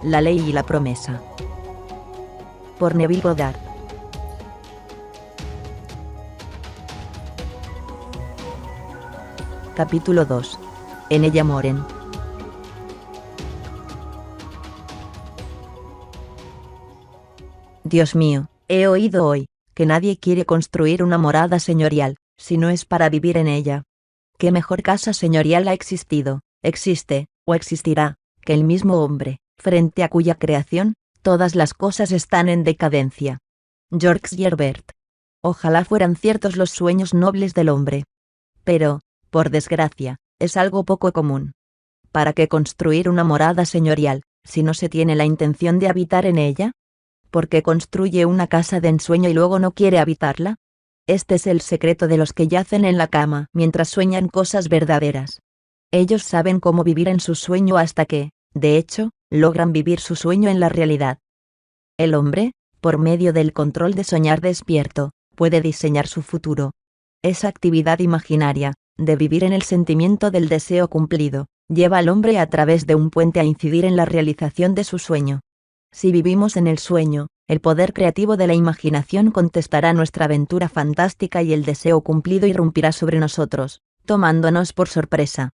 La ley y la promesa. Por Neville Goddard. Capítulo 2. En ella moren. Dios mío, he oído hoy que nadie quiere construir una morada señorial, si no es para vivir en ella. ¿Qué mejor casa señorial ha existido, existe, o existirá, que el mismo hombre, frente a cuya creación, todas las cosas están en decadencia? George Herbert. Ojalá fueran ciertos los sueños nobles del hombre. Pero, por desgracia, es algo poco común. ¿Para qué construir una morada señorial, si no se tiene la intención de habitar en ella? ¿Por qué construye una casa de ensueño y luego no quiere habitarla? Este es el secreto de los que yacen en la cama mientras sueñan cosas verdaderas. Ellos saben cómo vivir en su sueño hasta que, de hecho, logran vivir su sueño en la realidad. El hombre, por medio del control de soñar despierto, puede diseñar su futuro. Esa actividad imaginaria, de vivir en el sentimiento del deseo cumplido, lleva al hombre a través de un puente a incidir en la realización de su sueño. Si vivimos en el sueño, el poder creativo de la imaginación contestará nuestra aventura fantástica y el deseo cumplido irrumpirá sobre nosotros, tomándonos por sorpresa.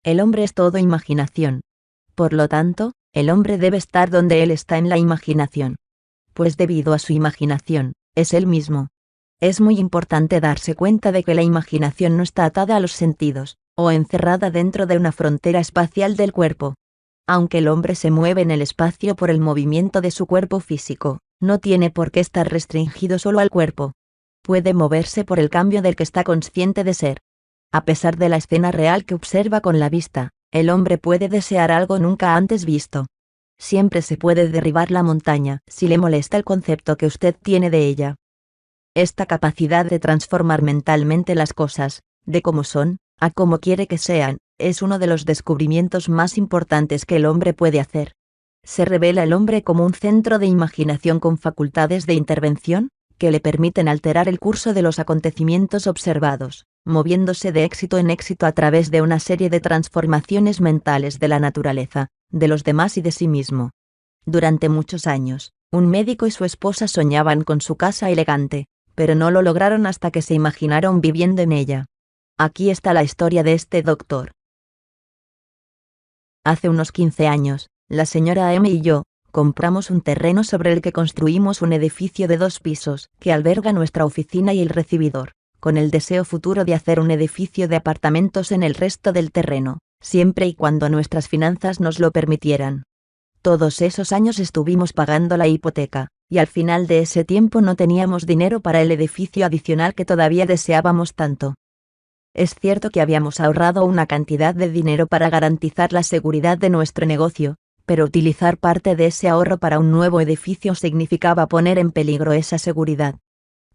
El hombre es todo imaginación. Por lo tanto, el hombre debe estar donde él está en la imaginación. Pues debido a su imaginación, es él mismo. Es muy importante darse cuenta de que la imaginación no está atada a los sentidos, o encerrada dentro de una frontera espacial del cuerpo. Aunque el hombre se mueve en el espacio por el movimiento de su cuerpo físico, no tiene por qué estar restringido solo al cuerpo. Puede moverse por el cambio del que está consciente de ser. A pesar de la escena real que observa con la vista, el hombre puede desear algo nunca antes visto. Siempre se puede derribar la montaña si le molesta el concepto que usted tiene de ella. Esta capacidad de transformar mentalmente las cosas, de cómo son, a cómo quiere que sean, es uno de los descubrimientos más importantes que el hombre puede hacer. Se revela el hombre como un centro de imaginación con facultades de intervención, que le permiten alterar el curso de los acontecimientos observados, moviéndose de éxito en éxito a través de una serie de transformaciones mentales de la naturaleza, de los demás y de sí mismo. Durante muchos años, un médico y su esposa soñaban con su casa elegante, pero no lo lograron hasta que se imaginaron viviendo en ella. Aquí está la historia de este doctor. Hace unos 15 años, la señora M y yo, compramos un terreno sobre el que construimos un edificio de 2 pisos, que alberga nuestra oficina y el recibidor, con el deseo futuro de hacer un edificio de apartamentos en el resto del terreno, siempre y cuando nuestras finanzas nos lo permitieran. Todos esos años estuvimos pagando la hipoteca, y al final de ese tiempo no teníamos dinero para el edificio adicional que todavía deseábamos tanto. Es cierto que habíamos ahorrado una cantidad de dinero para garantizar la seguridad de nuestro negocio, pero utilizar parte de ese ahorro para un nuevo edificio significaba poner en peligro esa seguridad.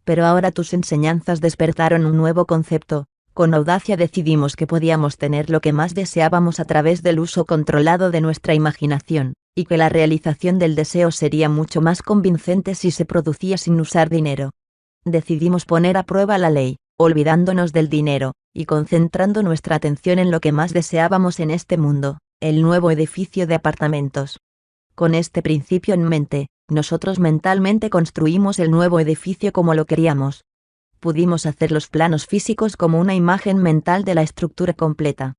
Pero ahora tus enseñanzas despertaron un nuevo concepto. Con audacia decidimos que podíamos tener lo que más deseábamos a través del uso controlado de nuestra imaginación, y que la realización del deseo sería mucho más convincente si se producía sin usar dinero. Decidimos poner a prueba la ley, olvidándonos del dinero, y concentrando nuestra atención en lo que más deseábamos en este mundo, el nuevo edificio de apartamentos. Con este principio en mente, nosotros mentalmente construimos el nuevo edificio como lo queríamos. Pudimos hacer los planos físicos como una imagen mental de la estructura completa.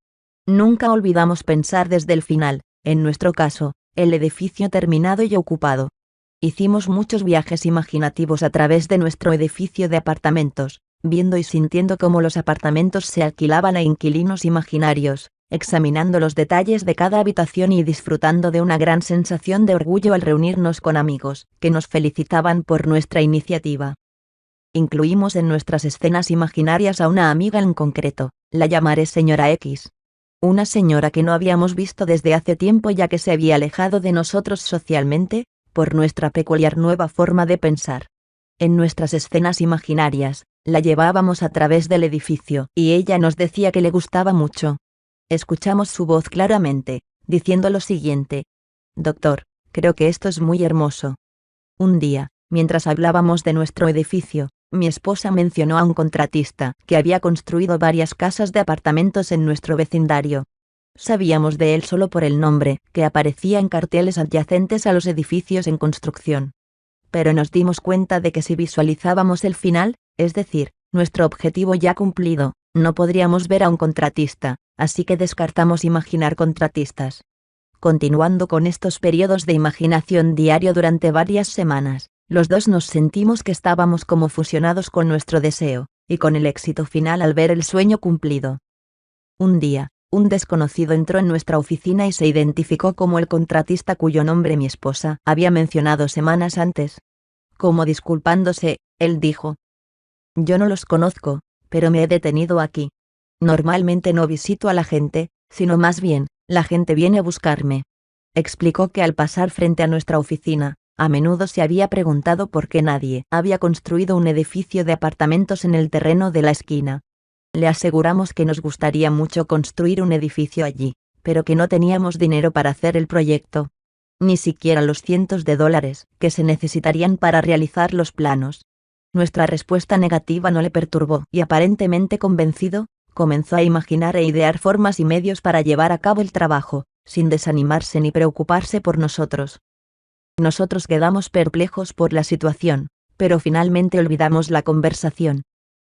Nunca olvidamos pensar desde el final, en nuestro caso, el edificio terminado y ocupado. Hicimos muchos viajes imaginativos a través de nuestro edificio de apartamentos, viendo y sintiendo cómo los apartamentos se alquilaban a inquilinos imaginarios, examinando los detalles de cada habitación y disfrutando de una gran sensación de orgullo al reunirnos con amigos, que nos felicitaban por nuestra iniciativa. Incluimos en nuestras escenas imaginarias a una amiga en concreto, la llamaré señora X. Una señora que no habíamos visto desde hace tiempo ya que se había alejado de nosotros socialmente, por nuestra peculiar nueva forma de pensar. En nuestras escenas imaginarias, la llevábamos a través del edificio y ella nos decía que le gustaba mucho. Escuchamos su voz claramente, diciendo lo siguiente: «Doctor, creo que esto es muy hermoso». Un día, mientras hablábamos de nuestro edificio, mi esposa mencionó a un contratista que había construido varias casas de apartamentos en nuestro vecindario. Sabíamos de él solo por el nombre, que aparecía en carteles adyacentes a los edificios en construcción. Pero nos dimos cuenta de que si visualizábamos el final, es decir, nuestro objetivo ya cumplido, no podríamos ver a un contratista, así que descartamos imaginar contratistas. Continuando con estos periodos de imaginación diario durante varias semanas, los dos nos sentimos que estábamos como fusionados con nuestro deseo, y con el éxito final al ver el sueño cumplido. Un día, un desconocido entró en nuestra oficina y se identificó como el contratista cuyo nombre mi esposa había mencionado semanas antes. Como disculpándose, él dijo: «Yo no los conozco, pero me he detenido aquí. Normalmente no visito a la gente, sino más bien, la gente viene a buscarme». Explicó que al pasar frente a nuestra oficina, a menudo se había preguntado por qué nadie había construido un edificio de apartamentos en el terreno de la esquina. Le aseguramos que nos gustaría mucho construir un edificio allí, pero que no teníamos dinero para hacer el proyecto. Ni siquiera los cientos de dólares que se necesitarían para realizar los planos. Nuestra respuesta negativa no le perturbó y aparentemente convencido, comenzó a imaginar e idear formas y medios para llevar a cabo el trabajo, sin desanimarse ni preocuparse por nosotros. Nosotros quedamos perplejos por la situación, pero finalmente olvidamos la conversación.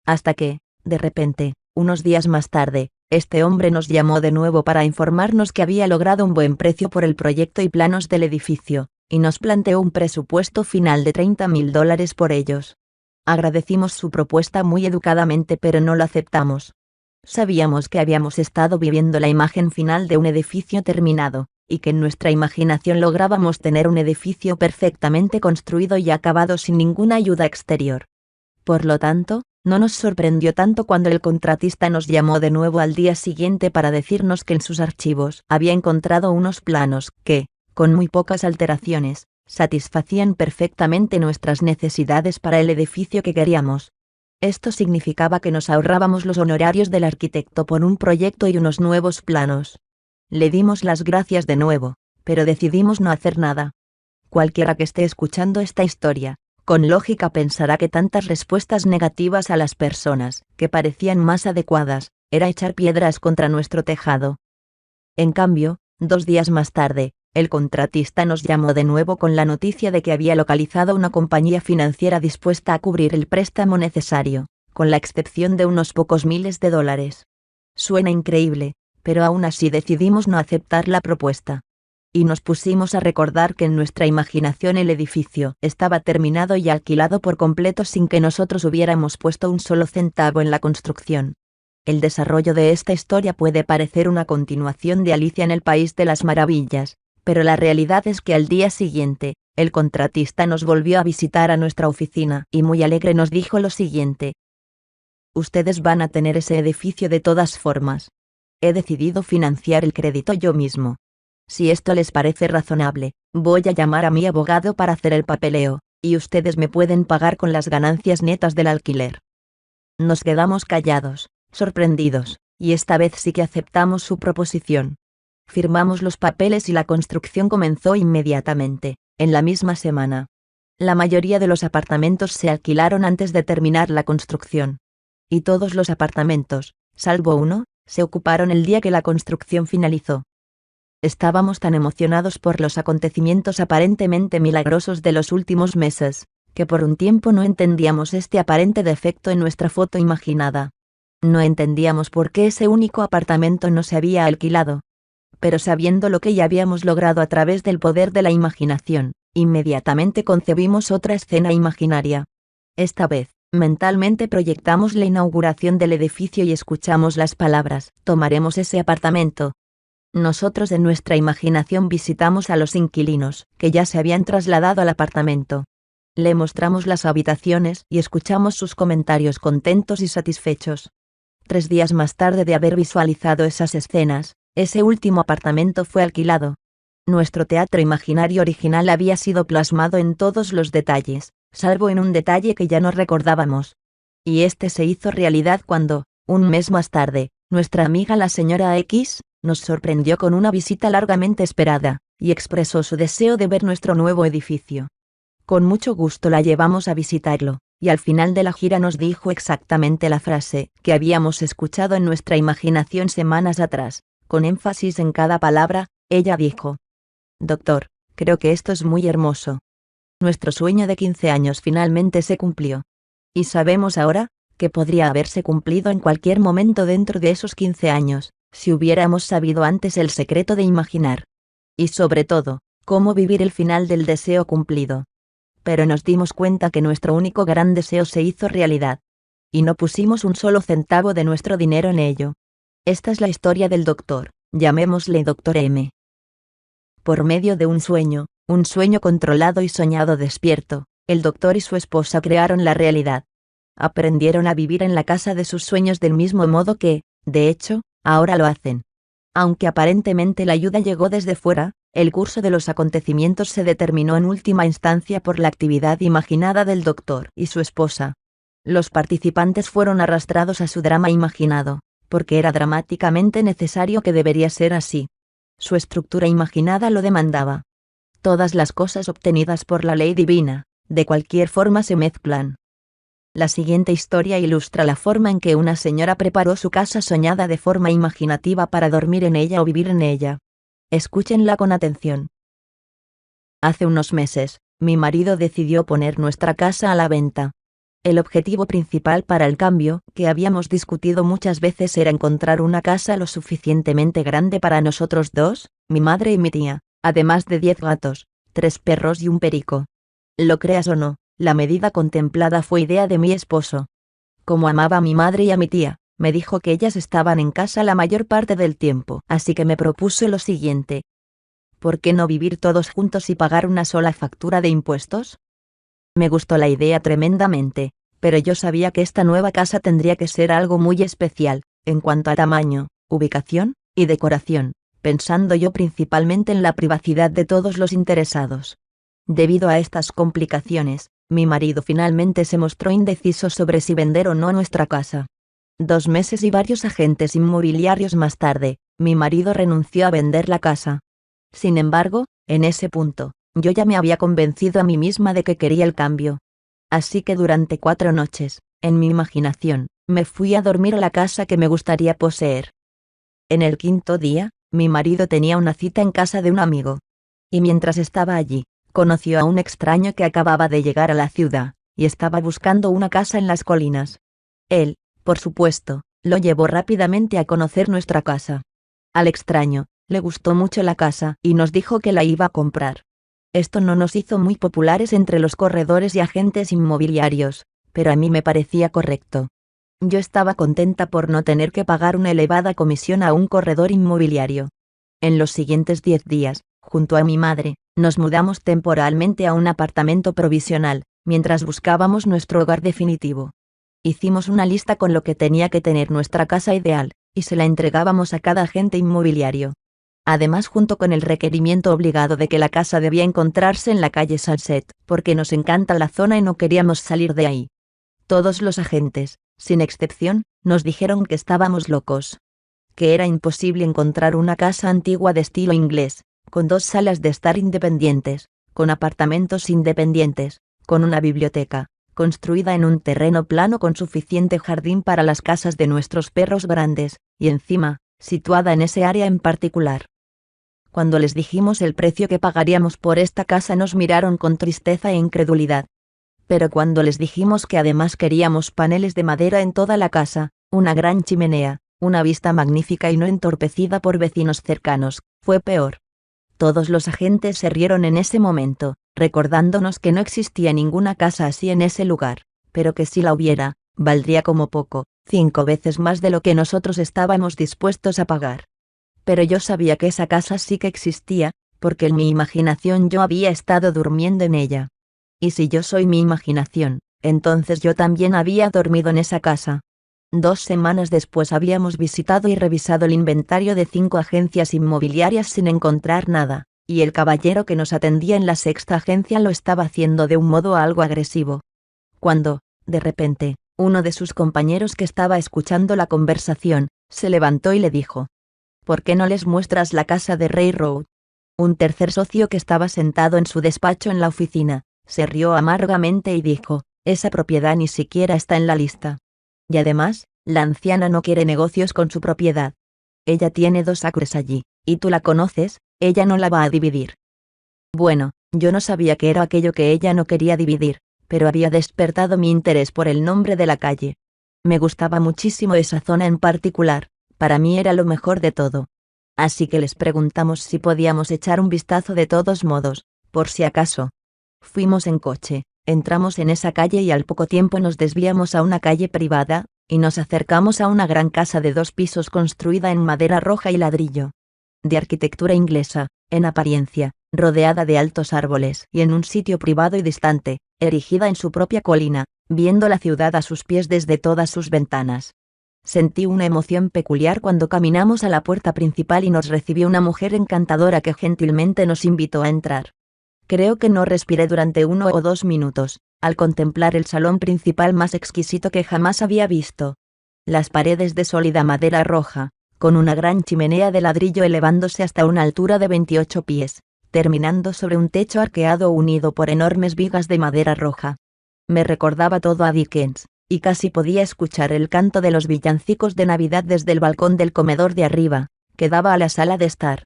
Hasta que, de repente, unos días más tarde, este hombre nos llamó de nuevo para informarnos que había logrado un buen precio por el proyecto y planos del edificio, y nos planteó un presupuesto final de $30,000 por ellos. Agradecimos su propuesta muy educadamente, pero no lo aceptamos. Sabíamos que habíamos estado viviendo la imagen final de un edificio terminado, y que en nuestra imaginación lográbamos tener un edificio perfectamente construido y acabado sin ninguna ayuda exterior. Por lo tanto, no nos sorprendió tanto cuando el contratista nos llamó de nuevo al día siguiente para decirnos que en sus archivos había encontrado unos planos que, con muy pocas alteraciones, satisfacían perfectamente nuestras necesidades para el edificio que queríamos. Esto significaba que nos ahorrábamos los honorarios del arquitecto por un proyecto y unos nuevos planos. Le dimos las gracias de nuevo, pero decidimos no hacer nada. Cualquiera que esté escuchando esta historia, con lógica pensará que tantas respuestas negativas a las personas que parecían más adecuadas, era echar piedras contra nuestro tejado. En cambio, 2 días más tarde, el contratista nos llamó de nuevo con la noticia de que había localizado una compañía financiera dispuesta a cubrir el préstamo necesario, con la excepción de unos pocos miles de dólares. Suena increíble, pero aún así decidimos no aceptar la propuesta. Y nos pusimos a recordar que en nuestra imaginación el edificio estaba terminado y alquilado por completo sin que nosotros hubiéramos puesto un solo centavo en la construcción. El desarrollo de esta historia puede parecer una continuación de Alicia en el País de las Maravillas, pero la realidad es que al día siguiente, el contratista nos volvió a visitar a nuestra oficina y muy alegre nos dijo lo siguiente: «Ustedes van a tener ese edificio de todas formas. He decidido financiar el crédito yo mismo. Si esto les parece razonable, voy a llamar a mi abogado para hacer el papeleo, y ustedes me pueden pagar con las ganancias netas del alquiler». Nos quedamos callados, sorprendidos, y esta vez sí que aceptamos su proposición. Firmamos los papeles y la construcción comenzó inmediatamente, en la misma semana. La mayoría de los apartamentos se alquilaron antes de terminar la construcción. Y todos los apartamentos, salvo uno, se ocuparon el día que la construcción finalizó. Estábamos tan emocionados por los acontecimientos aparentemente milagrosos de los últimos meses, que por un tiempo no entendíamos este aparente defecto en nuestra foto imaginada. No entendíamos por qué ese único apartamento no se había alquilado. Pero sabiendo lo que ya habíamos logrado a través del poder de la imaginación, inmediatamente concebimos otra escena imaginaria. Esta vez, mentalmente proyectamos la inauguración del edificio y escuchamos las palabras: «Tomaremos ese apartamento». Nosotros en nuestra imaginación visitamos a los inquilinos, que ya se habían trasladado al apartamento. Le mostramos las habitaciones y escuchamos sus comentarios contentos y satisfechos. 3 días más tarde de haber visualizado esas escenas, ese último apartamento fue alquilado. Nuestro teatro imaginario original había sido plasmado en todos los detalles, salvo en un detalle que ya no recordábamos. Y este se hizo realidad cuando, un mes más tarde, nuestra amiga la señora X nos sorprendió con una visita largamente esperada, y expresó su deseo de ver nuestro nuevo edificio. Con mucho gusto la llevamos a visitarlo, y al final de la gira nos dijo exactamente la frase que habíamos escuchado en nuestra imaginación semanas atrás: Con énfasis en cada palabra, ella dijo: «Doctor, creo que esto es muy hermoso. Nuestro sueño de 15 años finalmente se cumplió. Y sabemos ahora, que podría haberse cumplido en cualquier momento dentro de esos 15 años, si hubiéramos sabido antes el secreto de imaginar. Y sobre todo, cómo vivir el final del deseo cumplido. Pero nos dimos cuenta que nuestro único gran deseo se hizo realidad. Y no pusimos un solo centavo de nuestro dinero en ello. Esta es la historia del doctor, llamémosle Dr. M. Por medio de un sueño controlado y soñado despierto, el doctor y su esposa crearon la realidad. Aprendieron a vivir en la casa de sus sueños del mismo modo que, de hecho, ahora lo hacen. Aunque aparentemente la ayuda llegó desde fuera, el curso de los acontecimientos se determinó en última instancia por la actividad imaginada del doctor y su esposa. Los participantes fueron arrastrados a su drama imaginado, porque era dramáticamente necesario que debería ser así. Su estructura imaginada lo demandaba. Todas las cosas obtenidas por la ley divina, de cualquier forma se mezclan. La siguiente historia ilustra la forma en que una señora preparó su casa soñada de forma imaginativa para dormir en ella o vivir en ella. Escúchenla con atención. Hace unos meses, mi marido decidió poner nuestra casa a la venta. El objetivo principal para el cambio, que habíamos discutido muchas veces, era encontrar una casa lo suficientemente grande para nosotros dos, mi madre y mi tía, además de 10 gatos, 3 perros y un perico. Lo creas o no, la medida contemplada fue idea de mi esposo. Como amaba a mi madre y a mi tía, me dijo que ellas estaban en casa la mayor parte del tiempo, así que me propuso lo siguiente. ¿Por qué no vivir todos juntos y pagar una sola factura de impuestos? Me gustó la idea tremendamente, pero yo sabía que esta nueva casa tendría que ser algo muy especial, en cuanto a tamaño, ubicación y decoración, pensando yo principalmente en la privacidad de todos los interesados. Debido a estas complicaciones, mi marido finalmente se mostró indeciso sobre si vender o no nuestra casa. 2 meses y varios agentes inmobiliarios más tarde, mi marido renunció a vender la casa. Sin embargo, en ese punto, yo ya me había convencido a mí misma de que quería el cambio. Así que durante 4 noches, en mi imaginación, me fui a dormir a la casa que me gustaría poseer. En el 5.º día, mi marido tenía una cita en casa de un amigo. Y mientras estaba allí, conoció a un extraño que acababa de llegar a la ciudad, y estaba buscando una casa en las colinas. Él, por supuesto, lo llevó rápidamente a conocer nuestra casa. Al extraño, le gustó mucho la casa y nos dijo que la iba a comprar. Esto no nos hizo muy populares entre los corredores y agentes inmobiliarios, pero a mí me parecía correcto. Yo estaba contenta por no tener que pagar una elevada comisión a un corredor inmobiliario. En los siguientes 10 días, junto a mi madre, nos mudamos temporalmente a un apartamento provisional, mientras buscábamos nuestro hogar definitivo. Hicimos una lista con lo que tenía que tener nuestra casa ideal, y se la entregábamos a cada agente inmobiliario. Además, junto con el requerimiento obligado de que la casa debía encontrarse en la calle Sunset, porque nos encanta la zona y no queríamos salir de ahí. Todos los agentes, sin excepción, nos dijeron que estábamos locos. Que era imposible encontrar una casa antigua de estilo inglés, con 2 salas de estar independientes, con apartamentos independientes, con una biblioteca, construida en un terreno plano con suficiente jardín para las casas de nuestros perros grandes, y encima, situada en ese área en particular. Cuando les dijimos el precio que pagaríamos por esta casa nos miraron con tristeza e incredulidad. Pero cuando les dijimos que además queríamos paneles de madera en toda la casa, una gran chimenea, una vista magnífica y no entorpecida por vecinos cercanos, fue peor. Todos los agentes se rieron en ese momento, recordándonos que no existía ninguna casa así en ese lugar, pero que si la hubiera, valdría como poco, 5 veces más de lo que nosotros estábamos dispuestos a pagar. Pero yo sabía que esa casa sí que existía, porque en mi imaginación yo había estado durmiendo en ella. Y si yo soy mi imaginación, entonces yo también había dormido en esa casa. 2 semanas después habíamos visitado y revisado el inventario de 5 agencias inmobiliarias sin encontrar nada, y el caballero que nos atendía en la 6ª agencia lo estaba haciendo de un modo algo agresivo. Cuando, de repente, uno de sus compañeros que estaba escuchando la conversación, se levantó y le dijo: ¿por qué no les muestras la casa de Ray Road? Un tercer socio que estaba sentado en su despacho en la oficina, se rió amargamente y dijo: esa propiedad ni siquiera está en la lista. Y además, la anciana no quiere negocios con su propiedad. Ella tiene 2 acres allí, y tú la conoces, ella no la va a dividir. Bueno, yo no sabía qué era aquello que ella no quería dividir, pero había despertado mi interés por el nombre de la calle. Me gustaba muchísimo esa zona en particular, para mí era lo mejor de todo. Así que les preguntamos si podíamos echar un vistazo de todos modos, por si acaso. Fuimos en coche, entramos en esa calle y al poco tiempo nos desviamos a una calle privada, y nos acercamos a una gran casa de 2 pisos construida en madera roja y ladrillo. De arquitectura inglesa, en apariencia, rodeada de altos árboles y en un sitio privado y distante, erigida en su propia colina, viendo la ciudad a sus pies desde todas sus ventanas. Sentí una emoción peculiar cuando caminamos a la puerta principal y nos recibió una mujer encantadora que gentilmente nos invitó a entrar. Creo que no respiré durante 1 o 2 minutos, al contemplar el salón principal más exquisito que jamás había visto. Las paredes de sólida madera roja, con una gran chimenea de ladrillo elevándose hasta una altura de 28 pies, terminando sobre un techo arqueado unido por enormes vigas de madera roja. Me recordaba todo a Dickens, y casi podía escuchar el canto de los villancicos de Navidad desde el balcón del comedor de arriba, que daba a la sala de estar.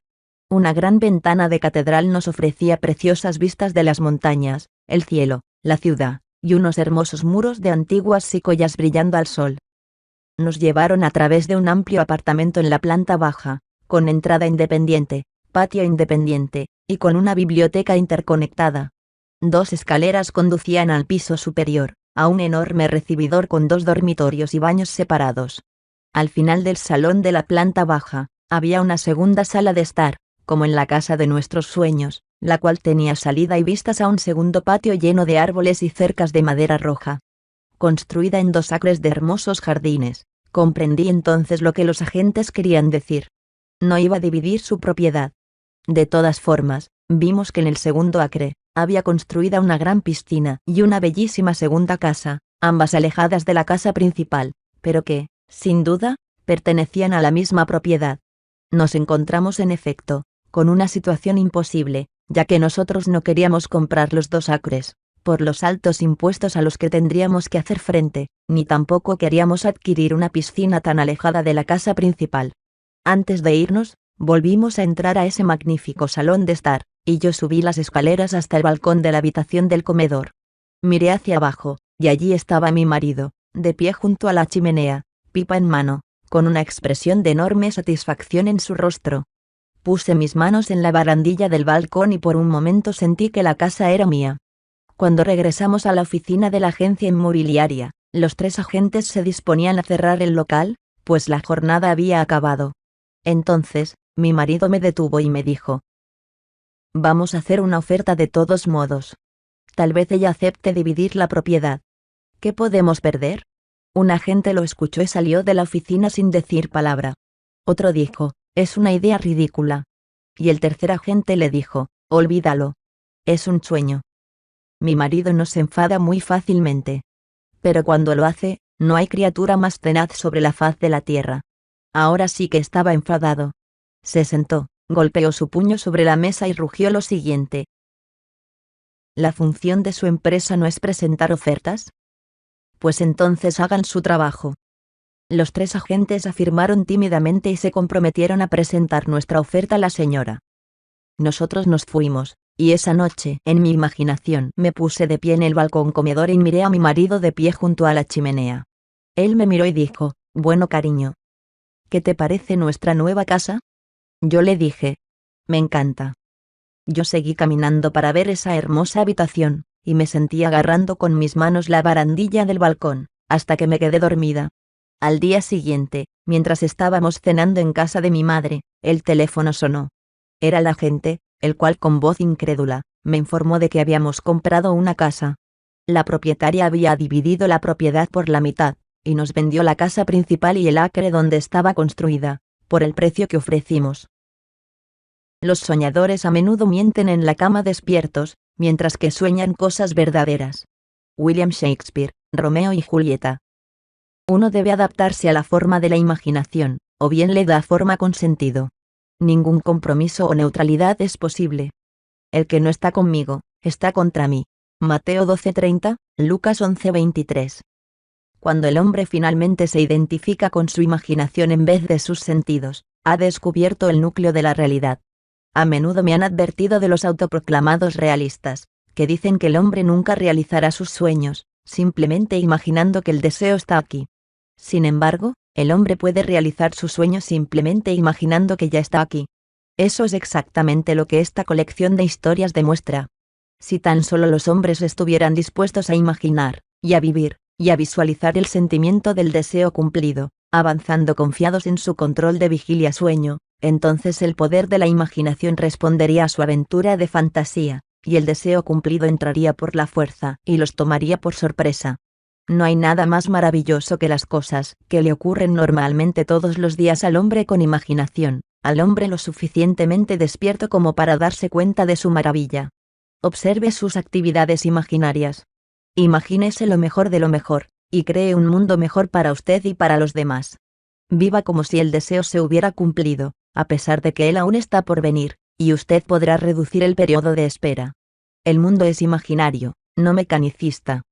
Una gran ventana de catedral nos ofrecía preciosas vistas de las montañas, el cielo, la ciudad, y unos hermosos muros de antiguas secoyas brillando al sol. Nos llevaron a través de un amplio apartamento en la planta baja, con entrada independiente, patio independiente, y con una biblioteca interconectada. 2 escaleras conducían al piso superior, a un enorme recibidor con 2 dormitorios y baños separados. Al final del salón de la planta baja, había una segunda sala de estar, como en la casa de nuestros sueños, la cual tenía salida y vistas a un segundo patio lleno de árboles y cercas de madera roja. Construida en 2 acres de hermosos jardines, comprendí entonces lo que los agentes querían decir. No iba a dividir su propiedad. De todas formas, vimos que en el segundo acre, había construida una gran piscina y una bellísima segunda casa, ambas alejadas de la casa principal, pero que, sin duda, pertenecían a la misma propiedad. Nos encontramos en efecto, con una situación imposible, ya que nosotros no queríamos comprar los 2 acres, por los altos impuestos a los que tendríamos que hacer frente, ni tampoco queríamos adquirir una piscina tan alejada de la casa principal. Antes de irnos, volvimos a entrar a ese magnífico salón de estar, y yo subí las escaleras hasta el balcón de la habitación del comedor. Miré hacia abajo, y allí estaba mi marido, de pie junto a la chimenea, pipa en mano, con una expresión de enorme satisfacción en su rostro. Puse mis manos en la barandilla del balcón y por un momento sentí que la casa era mía. Cuando regresamos a la oficina de la agencia inmobiliaria, los 3 agentes se disponían a cerrar el local, pues la jornada había acabado. Entonces, mi marido me detuvo y me dijo: «Vamos a hacer una oferta de todos modos. Tal vez ella acepte dividir la propiedad. ¿Qué podemos perder?». Un agente lo escuchó y salió de la oficina sin decir palabra. Otro dijo: «Es una idea ridícula». Y el tercer agente le dijo: «Olvídalo. Es un sueño». Mi marido no se enfada muy fácilmente. Pero cuando lo hace, no hay criatura más tenaz sobre la faz de la tierra. Ahora sí que estaba enfadado. Se sentó, golpeó su puño sobre la mesa y rugió lo siguiente: «¿La función de su empresa no es presentar ofertas? Pues entonces hagan su trabajo». Los 3 agentes afirmaron tímidamente y se comprometieron a presentar nuestra oferta a la señora. Nosotros nos fuimos, y esa noche, en mi imaginación, me puse de pie en el balcón comedor y miré a mi marido de pie junto a la chimenea. Él me miró y dijo: «Bueno, cariño, ¿qué te parece nuestra nueva casa?». Yo le dije: «Me encanta». Yo seguí caminando para ver esa hermosa habitación, y me sentí agarrando con mis manos la barandilla del balcón, hasta que me quedé dormida. Al día siguiente, mientras estábamos cenando en casa de mi madre, el teléfono sonó. Era el agente, el cual con voz incrédula, me informó de que habíamos comprado una casa. La propietaria había dividido la propiedad por la mitad, y nos vendió la casa principal y el acre donde estaba construida, por el precio que ofrecimos. Los soñadores a menudo mienten en la cama despiertos, mientras que sueñan cosas verdaderas. William Shakespeare, Romeo y Julieta. Uno debe adaptarse a la forma de la imaginación, o bien le da forma con sentido. Ningún compromiso o neutralidad es posible. El que no está conmigo, está contra mí. Mateo 12:30, Lucas 11:23. Cuando el hombre finalmente se identifica con su imaginación en vez de sus sentidos, Ha descubierto el núcleo de la realidad. A menudo me han advertido de los autoproclamados realistas, que dicen que el hombre nunca realizará sus sueños, simplemente imaginando que el deseo está aquí. Sin embargo, el hombre puede realizar sus sueños simplemente imaginando que ya está aquí. Eso es exactamente lo que esta colección de historias demuestra. Si tan solo los hombres estuvieran dispuestos a imaginar, y a vivir, y a visualizar el sentimiento del deseo cumplido, avanzando confiados en su control de vigilia-sueño, entonces el poder de la imaginación respondería a su aventura de fantasía, y el deseo cumplido entraría por la fuerza y los tomaría por sorpresa. No hay nada más maravilloso que las cosas que le ocurren normalmente todos los días al hombre con imaginación, al hombre lo suficientemente despierto como para darse cuenta de su maravilla. Observe sus actividades imaginarias. Imagínese lo mejor de lo mejor, y cree un mundo mejor para usted y para los demás. Viva como si el deseo se hubiera cumplido, a pesar de que él aún está por venir, y usted podrá reducir el periodo de espera. El mundo es imaginario, no mecanicista.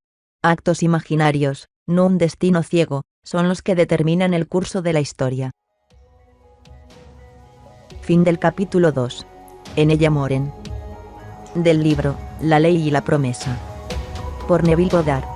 Actos imaginarios, no un destino ciego, son los que determinan el curso de la historia. Fin del capítulo 2. En ella Moren. Del libro, La ley y la promesa. Por Neville Goddard.